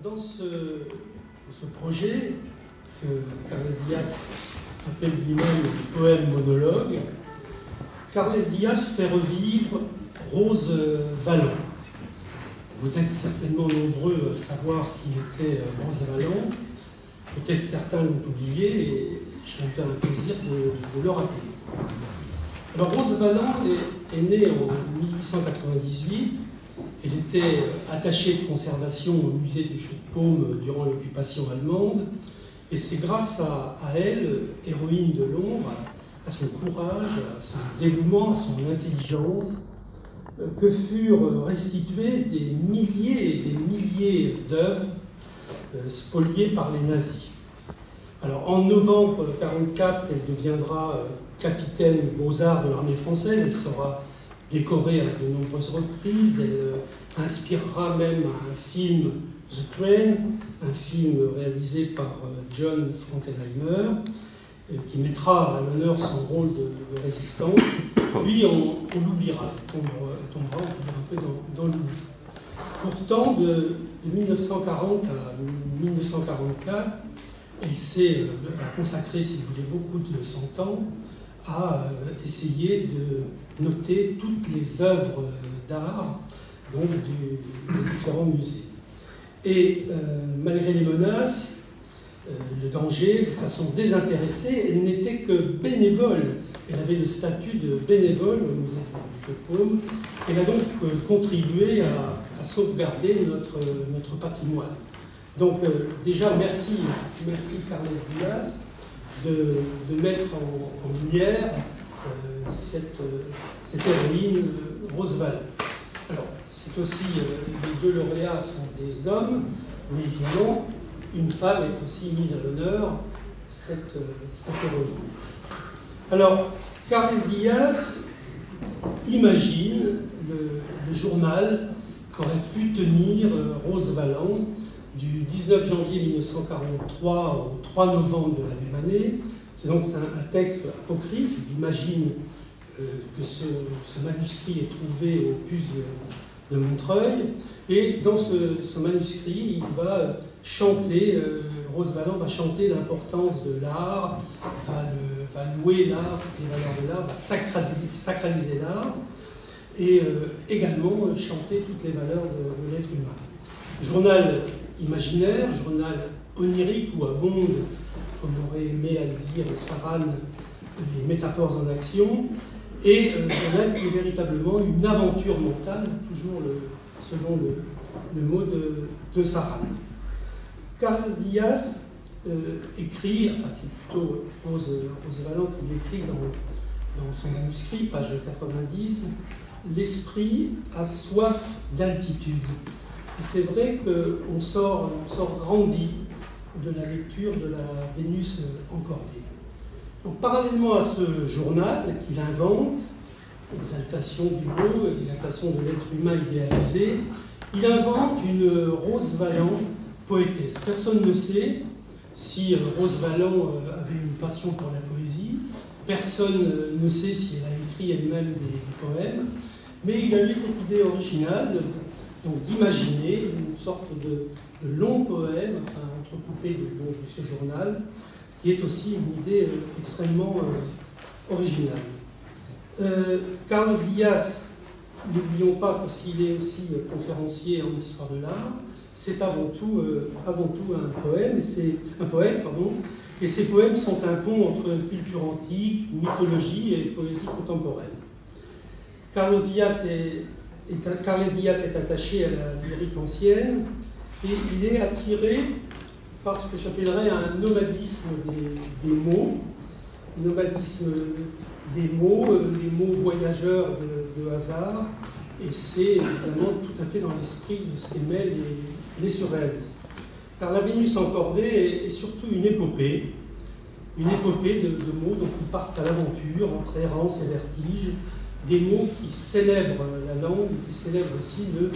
dans ce projet que Carles Diaz appelle lui-même le poème monologue, Carles Diaz fait revivre Rose Valland. Vous êtes certainement nombreux à savoir qui était Rose Valland. Peut-être certains l'ont oublié et je vais me faire un plaisir de le rappeler. Alors Rose Valland est née en 1898. Elle était attachée de conservation au musée du Chou de Paume durant l'occupation allemande. Et c'est grâce à elle, héroïne de l'ombre, à son courage, à son dévouement, à son intelligence, que furent restituées des milliers et des milliers d'œuvres spoliées par les nazis. Alors en novembre 1944, elle deviendra capitaine Beaux-Arts de l'armée française. Elle sera décorée à de nombreuses reprises. Elle inspirera même un film, The Train, un film réalisé par John Frankenheimer, qui mettra à l'honneur son rôle de résistance. Puis on l'oubliera, elle tombera un peu dans l'oubli. Pourtant, de 1940 à 1944, elle s'est consacrée, si vous voulez, beaucoup de son temps à essayer de noter toutes les œuvres d'art donc des différents musées. Et malgré les menaces, le danger, de façon désintéressée, elle n'était que bénévole. Elle avait le statut de bénévole au musée du Chou de Paume. Elle a donc contribué à sauvegarder notre patrimoine. Donc déjà, merci Carles Diaz de mettre en lumière cette héroïne Rose Valland. Alors, c'est aussi, les deux lauréats sont des hommes, mais évidemment, une femme est aussi mise à l'honneur, cette héroïne. Alors, Carles Diaz imagine le journal qu'aurait pu tenir Rose Valland du 19 janvier 1943 au 3 novembre de la même année. C'est donc un texte apocryphe. Il imagine que ce manuscrit est trouvé au puce de Montreuil. Et dans ce manuscrit, il va chanter, Rose Valland va chanter l'importance de l'art, va louer l'art, toutes les valeurs de l'art, va sacraliser l'art, et également chanter toutes les valeurs de l'être humain. Journal imaginaire, journal onirique ou abonde, comme aurait aimé à le dire Saran, les métaphores en action, et journal qui est véritablement une aventure mentale, toujours selon le mot de Saran. Carles Diaz écrit, enfin c'est plutôt Rose Valland qui l'écrit dans son manuscrit, page 90, « L'esprit a soif d'altitude ». Et c'est vrai qu'on sort grandi de la lecture de la Vénus encordée. Donc parallèlement à ce journal qu'il invente, exaltation du beau, exaltation de l'être humain idéalisé, il invente une Rose Valland poétesse. Personne ne sait si Rose Valland avait une passion pour la poésie, personne ne sait si elle a écrit elle-même des poèmes, mais il a eu cette idée originale donc d'imaginer une sorte de long poème, enfin, entrecoupé de ce journal, ce qui est aussi une idée extrêmement originale. Carles Diaz, n'oublions pas qu'il est aussi conférencier en histoire de l'art, c'est avant tout un poème, et ces poèmes sont un pont entre culture antique, mythologie et poésie contemporaine. Carles Diaz est attaché à la lyrique ancienne et il est attiré par ce que j'appellerais un nomadisme des mots, les mots voyageurs de hasard, et c'est évidemment tout à fait dans l'esprit de ce qu'aimaient les surréalistes. Car la Vénus encordée est surtout une épopée de mots donc, qui partent à l'aventure entre errance et vertige, des mots qui célèbrent la langue et qui célèbrent aussi le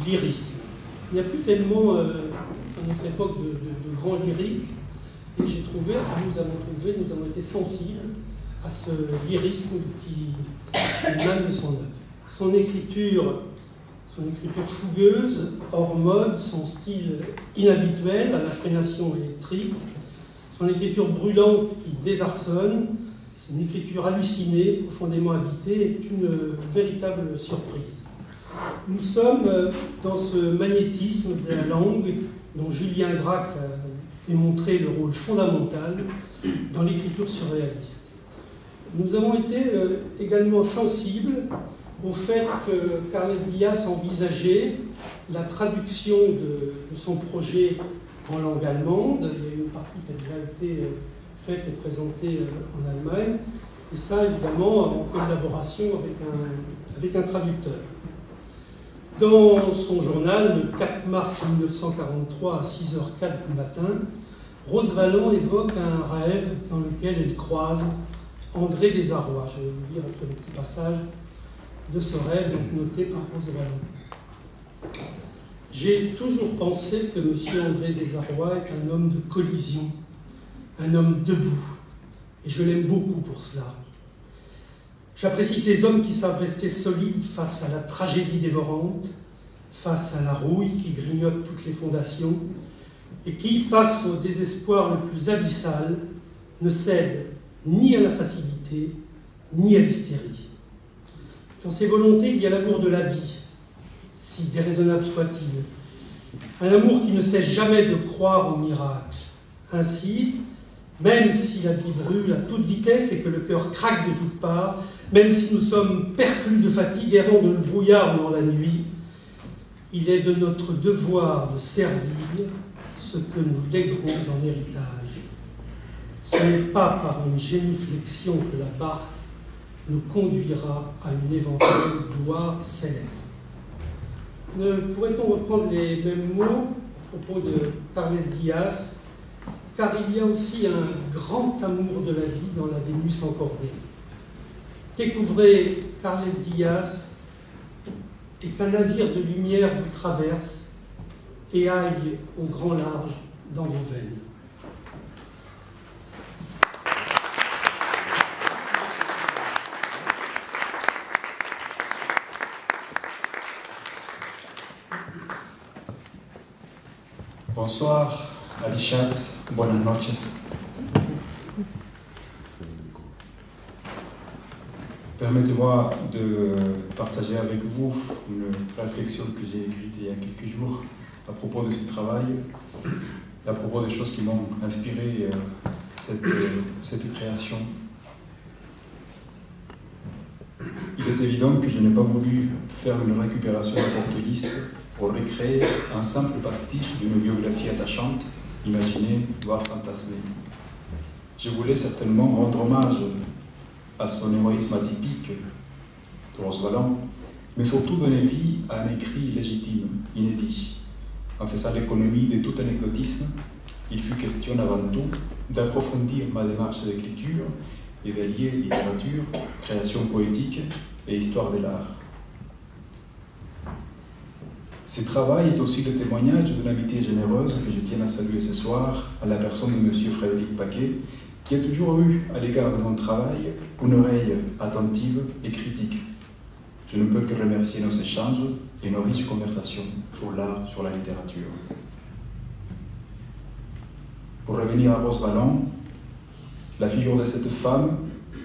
lyrisme. Il n'y a plus tellement, à notre époque, de grands lyriques, et nous avons été sensibles à ce lyrisme qui émane de son œuvre. Son écriture Son écriture fougueuse, hors mode, son style inhabituel à l'imprégnation électrique, son écriture brûlante qui désarçonne, son écriture hallucinée, profondément habitée, est une véritable surprise. Nous sommes dans ce magnétisme de la langue dont Julien Gracq a démontré le rôle fondamental dans l'écriture surréaliste. Nous avons été également sensibles au fait que Carles Diaz envisageait la traduction de son projet en langue allemande. Il y a une partie qui a déjà été faite et présentée en Allemagne, et ça évidemment en collaboration avec un traducteur. Dans son journal, le 4 mars 1943 à 6h04 du matin, Rose Valland évoque un rêve dans lequel elle croise André Desarrois. Je vais vous lire un petit passage de ce rêve, donc noté par Rose Valland. J'ai toujours pensé que M. André Desarrois est un homme de collision, un homme debout, et je l'aime beaucoup pour cela. J'apprécie ces hommes qui savent rester solides face à la tragédie dévorante, face à la rouille qui grignote toutes les fondations, et qui, face au désespoir le plus abyssal, ne cèdent ni à la facilité, ni à l'hystérie. Dans ces volontés, il y a l'amour de la vie, si déraisonnable soit-il, un amour qui ne cesse jamais de croire au miracle. Ainsi, même si la vie brûle à toute vitesse et que le cœur craque de toutes parts, même si nous sommes perclus de fatigue, errant dans le brouillard ou dans la nuit, il est de notre devoir de servir ce que nous léguerons en héritage. Ce n'est pas par une génuflexion que la barque nous conduira à une éventuelle gloire céleste. Ne pourrait-on reprendre les mêmes mots à propos de Carles Diaz, car il y a aussi un grand amour de la vie dans la Vénus encordée. Découvrez Carles Diaz et qu'un navire de lumière vous traverse et aille au grand large dans vos veines. Bonsoir, Alichat, buenas noches. Permettez-moi de partager avec vous une réflexion que j'ai écrite il y a quelques jours à propos de ce travail et à propos des choses qui m'ont inspiré cette création. Il est évident que je n'ai pas voulu faire une récupération opportuniste pour recréer un simple pastiche d'une biographie attachante, imaginée, voire fantasmée. Je voulais certainement rendre hommage à son héroïsme atypique, de Rose Valland, mais surtout donner vie à un écrit légitime, inédit. En faisant l'économie de tout anecdotisme, il fut question avant tout d'approfondir ma démarche d'écriture et d'allier littérature, création poétique et histoire de l'art. Ce travail est aussi le témoignage d'une amitié généreuse que je tiens à saluer ce soir à la personne de M. Frédéric Paquet, qui a toujours eu à l'égard de mon travail une oreille attentive et critique. Je ne peux que remercier nos échanges et nos riches conversations sur l'art, sur la littérature. Pour revenir à Rose Valland, la figure de cette femme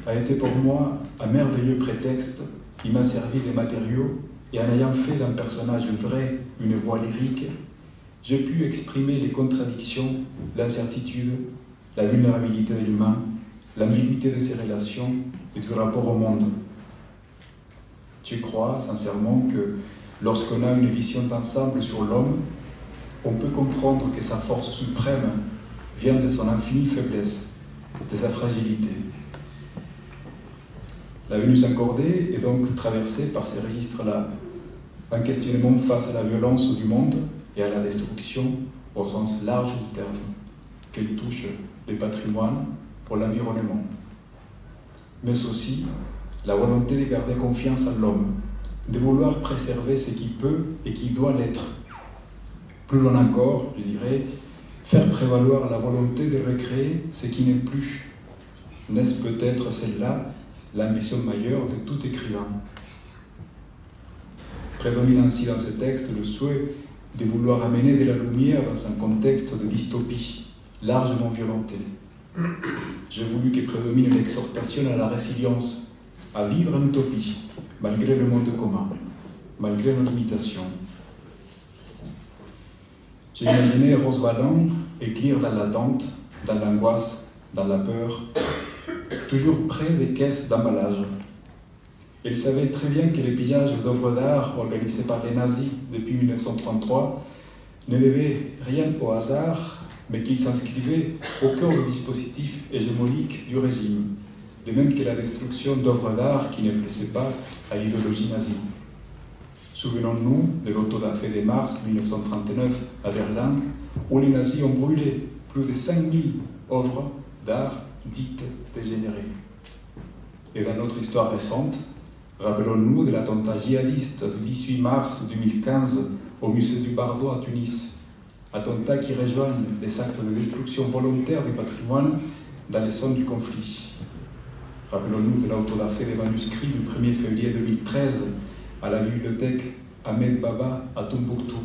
a été pour moi un merveilleux prétexte qui m'a servi de matériau, et en ayant fait d'un personnage vrai une voix lyrique, j'ai pu exprimer les contradictions, l'incertitude, la vulnérabilité de l'humain, l'ambiguïté de ses relations et du rapport au monde. Je crois sincèrement que lorsqu'on a une vision d'ensemble sur l'homme, on peut comprendre que sa force suprême vient de son infinie faiblesse, de sa fragilité. La Vénus encordée est donc traversée par ces registres-là, un questionnement face à la violence du monde et à la destruction au sens large du terme, qu'elle touche le patrimoine ou l'environnement, mais aussi la volonté de garder confiance en l'homme, de vouloir préserver ce qui peut et qui doit l'être. Plus loin encore, je dirais, faire prévaloir la volonté de recréer ce qui n'est plus. N'est-ce peut-être celle-là l'ambition majeure de tout écrivain? Prédomine ainsi dans ce texte le souhait de vouloir amener de la lumière dans un contexte de dystopie, largement violenté. J'ai voulu que prédomine l'exhortation à la résilience, à vivre en utopie, malgré le monde commun, malgré nos limitations. J'ai imaginé Rose Valland écrire dans l'attente, dans l'angoisse, dans la peur, toujours près des caisses d'emballage. Elle savait très bien que les pillages d'œuvres d'art organisés par les nazis depuis 1933 ne devaient rien au hasard, mais qu'ils s'inscrivaient au cœur du dispositif hégémonique du régime, de même que la destruction d'œuvres d'art qui ne plaisaient pas à l'idéologie nazie. Souvenons-nous de l'autodafé de mars 1939 à Berlin, où les nazis ont brûlé plus de 5000 œuvres d'art dites dégénérées. Et dans notre histoire récente, rappelons-nous de l'attentat djihadiste du 18 mars 2015 au musée du Bardo à Tunis, attentats qui rejoignent des actes de destruction volontaire du patrimoine dans les zones du conflit. Rappelons-nous de l'autodafé des manuscrits du 1er février 2013 à la bibliothèque Ahmed Baba à Tombouctou.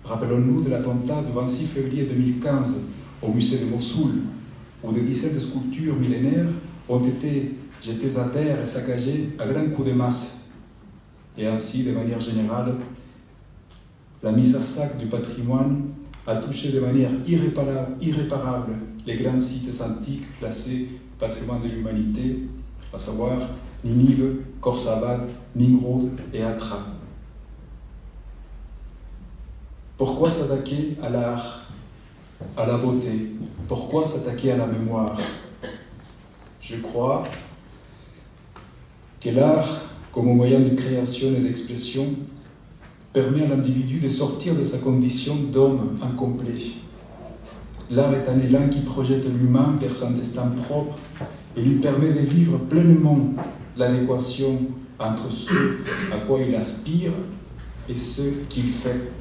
Rappelons-nous de l'attentat du 26 février 2015 au musée de Mossoul, où des dizaines de sculptures millénaires ont été jetées à terre et saccagées à grands coups de masse. Et ainsi, de manière générale, la mise à sac du patrimoine a touché de manière irréparable les grands sites antiques classés patrimoine de l'humanité, à savoir Ninive, Khorsabad, Nimroud et Hatra. Pourquoi s'attaquer à l'art, à la beauté? Pourquoi s'attaquer à la mémoire? Je crois que l'art, comme moyen de création et d'expression, permet à l'individu de sortir de sa condition d'homme incomplet. L'art est un élan qui projette l'humain vers son destin propre et lui permet de vivre pleinement l'adéquation entre ce à quoi il aspire et ce qu'il fait.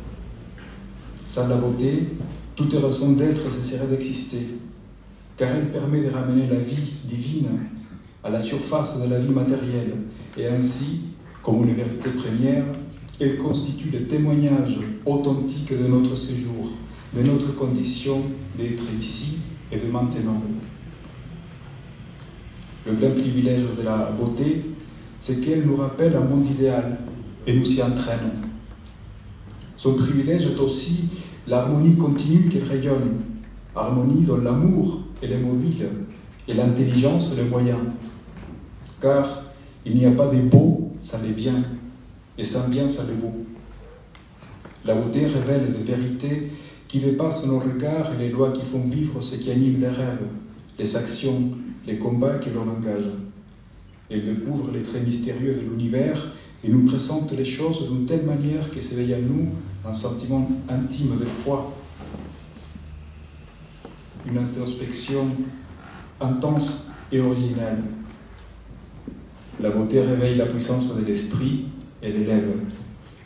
Sans la beauté, toute raison d'être cesserait d'exister, car elle permet de ramener la vie divine à la surface de la vie matérielle, et ainsi, comme une vérité première, elle constitue le témoignage authentique de notre séjour, de notre condition d'être ici et de maintenant. Le grand privilège de la beauté, c'est qu'elle nous rappelle un monde idéal et nous y entraîne. Son privilège est aussi l'harmonie continue qu'elle rayonne, harmonie dont l'amour est le mobile et l'intelligence le moyen. Car il n'y a pas de beau sans les biens, et sans bien sans le beau. La beauté révèle des vérités qui dépassent nos regards et les lois qui font vivre ce qui anime les rêves, les actions, les combats qui leur engagent. Elle découvre les traits mystérieux de l'univers et nous présente les choses d'une telle manière que s'éveille à nous un sentiment intime de foi, une introspection intense et originelle. La beauté réveille la puissance de l'esprit et l'élève.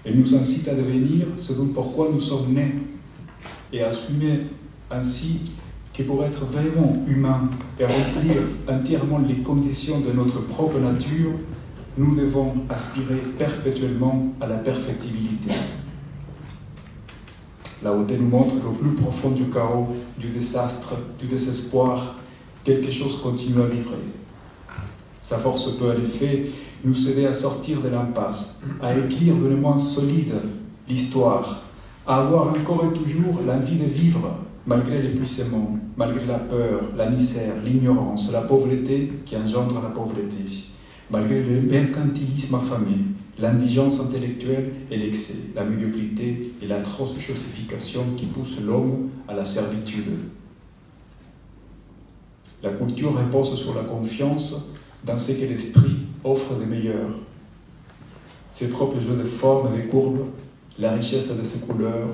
Elle nous incite à devenir ce pourquoi nous sommes nés et à assumer ainsi que pour être vraiment humain et remplir entièrement les conditions de notre propre nature, nous devons aspirer perpétuellement à la perfectibilité. La beauté nous montre qu'au plus profond du chaos, du désastre, du désespoir, quelque chose continue à vibrer. Sa force peut en effet nous aider à sortir de l'impasse, à écrire d'une main solide l'histoire, à avoir encore et toujours l'envie de vivre malgré l'épuisement, malgré la peur, la misère, l'ignorance, la pauvreté qui engendre la pauvreté, malgré le mercantilisme affamé, l'indigence intellectuelle et l'excès, la médiocrité et l'atroce chosification qui poussent l'homme à la servitude. La culture repose sur la confiance dans ce que l'esprit offre de meilleur. Ses propres jeux de formes et de courbes, la richesse de ses couleurs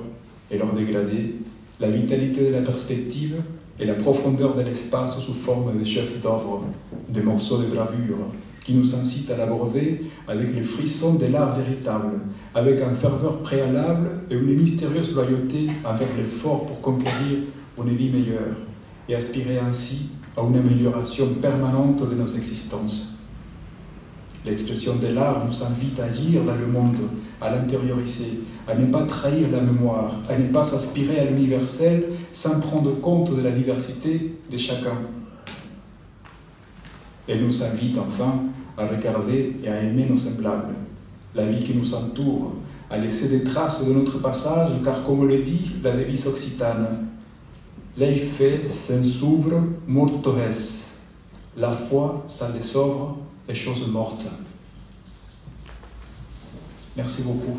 et leur dégradé, la vitalité de la perspective et la profondeur de l'espace sous forme de chefs d'œuvre, de morceaux de gravure, qui nous incitent à l'aborder avec les frissons de l'art véritable, avec une ferveur préalable et une mystérieuse loyauté envers l'effort pour conquérir une vie meilleure et aspirer ainsi à une amélioration permanente de nos existences. L'expression de l'art nous invite à agir dans le monde, à l'intérioriser, à ne pas trahir la mémoire, à ne pas s'aspirer à l'universel sans prendre compte de la diversité de chacun. Elle nous invite enfin à regarder et à aimer nos semblables, la vie qui nous entoure, à laisser des traces de notre passage, car comme le dit la devise occitane, Lei fe sensubro morto es. La foi sans les œuvres est chose morte. Merci beaucoup.